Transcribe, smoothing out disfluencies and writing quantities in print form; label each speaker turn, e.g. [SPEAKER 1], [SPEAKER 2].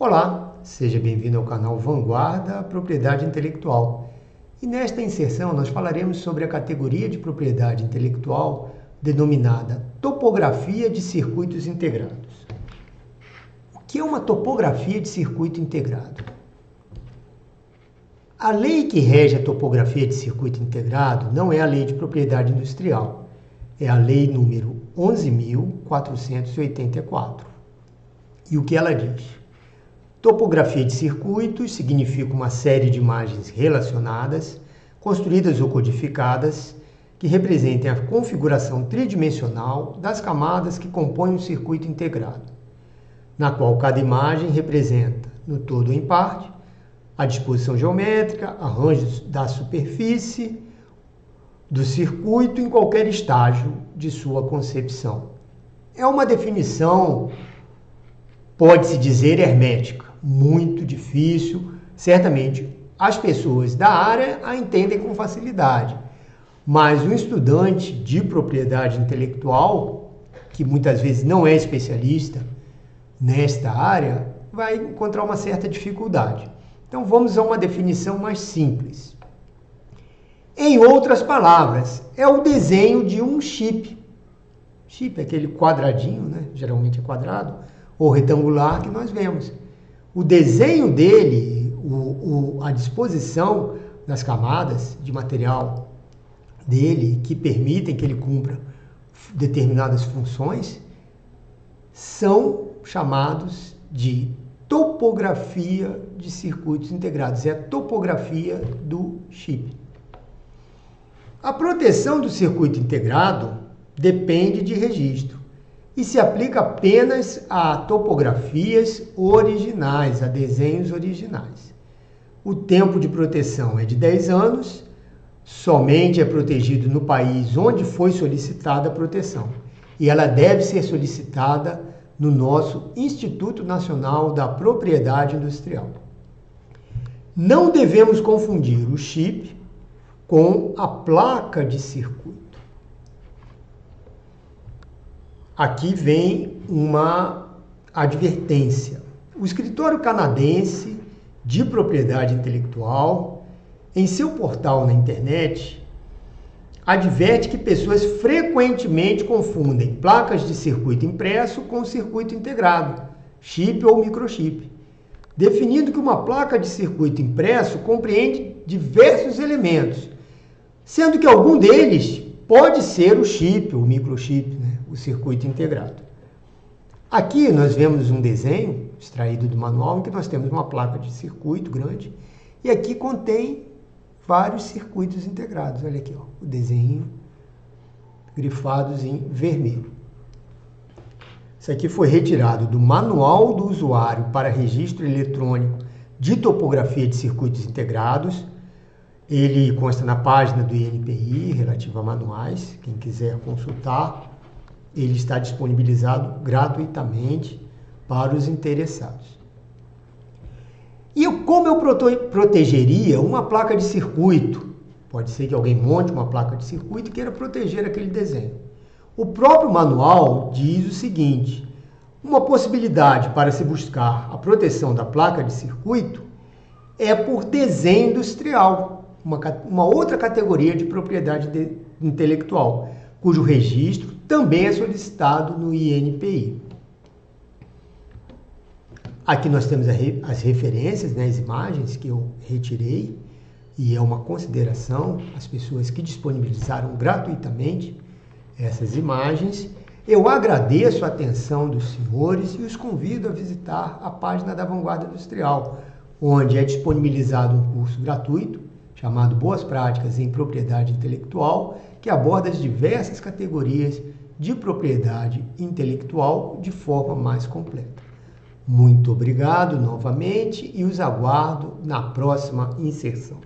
[SPEAKER 1] Olá, seja bem-vindo ao canal Vanguarda Propriedade Intelectual. E nesta inserção nós falaremos sobre a categoria de propriedade intelectual denominada topografia de circuitos integrados. O que é uma topografia de circuito integrado? A lei que rege a topografia de circuito integrado não é a Lei de Propriedade Industrial, é a Lei número 11.484. E o que ela diz? Topografia de circuitos significa uma série de imagens relacionadas, construídas ou codificadas, que representem a configuração tridimensional das camadas que compõem um circuito integrado, na qual cada imagem representa, no todo ou em parte, a disposição geométrica, arranjos da superfície do circuito em qualquer estágio de sua concepção. É uma definição, pode-se dizer, hermética, muito difícil. Certamente as pessoas da área a entendem com facilidade, mas um estudante de propriedade intelectual, que muitas vezes não é especialista nesta área, vai encontrar uma certa dificuldade. Então vamos a uma definição mais simples. Em outras palavras, é o desenho de um chip. Chip é aquele quadradinho, né? Geralmente é quadrado, ou retangular que nós vemos. O desenho dele, a disposição das camadas de material dele que permitem que ele cumpra determinadas funções, são chamados de topografia de circuitos integrados. É a topografia do chip. A proteção do circuito integrado depende de registro e se aplica apenas a topografias originais, a desenhos originais. O tempo de proteção é de 10 anos, somente é protegido no país onde foi solicitada a proteção. E ela deve ser solicitada no nosso Instituto Nacional da Propriedade Industrial. Não devemos confundir o chip com a placa de circuito. Aqui vem uma advertência. O Escritório Canadense de Propriedade Intelectual, em seu portal na internet, adverte que pessoas frequentemente confundem placas de circuito impresso com circuito integrado, chip ou microchip, definindo que uma placa de circuito impresso compreende diversos elementos, sendo que algum deles pode ser o chip, o microchip, né? O circuito integrado. Aqui nós vemos um desenho extraído do manual em que nós temos uma placa de circuito grande e aqui contém vários circuitos integrados. Olha aqui, ó, o desenho grifados em vermelho. Isso aqui foi retirado do Manual do Usuário para Registro Eletrônico de Topografia de Circuitos Integrados. Ele consta na página do INPI, relativa a manuais. Quem quiser consultar, ele está disponibilizado gratuitamente para os interessados. E como eu protegeria uma placa de circuito? Pode ser que alguém monte uma placa de circuito e queira proteger aquele desenho. O próprio manual diz o seguinte: uma possibilidade para se buscar a proteção da placa de circuito é por desenho industrial, uma outra categoria de propriedade intelectual, cujo registro também é solicitado no INPI. Aqui nós temos as referências, né, as imagens que eu retirei, e é uma consideração às pessoas que disponibilizaram gratuitamente essas imagens. Eu agradeço a atenção dos senhores e os convido a visitar a página da Vanguarda Industrial, onde é disponibilizado um curso gratuito chamado Boas Práticas em Propriedade Intelectual, que aborda as diversas categorias de propriedade intelectual de forma mais completa. Muito obrigado novamente e os aguardo na próxima inserção.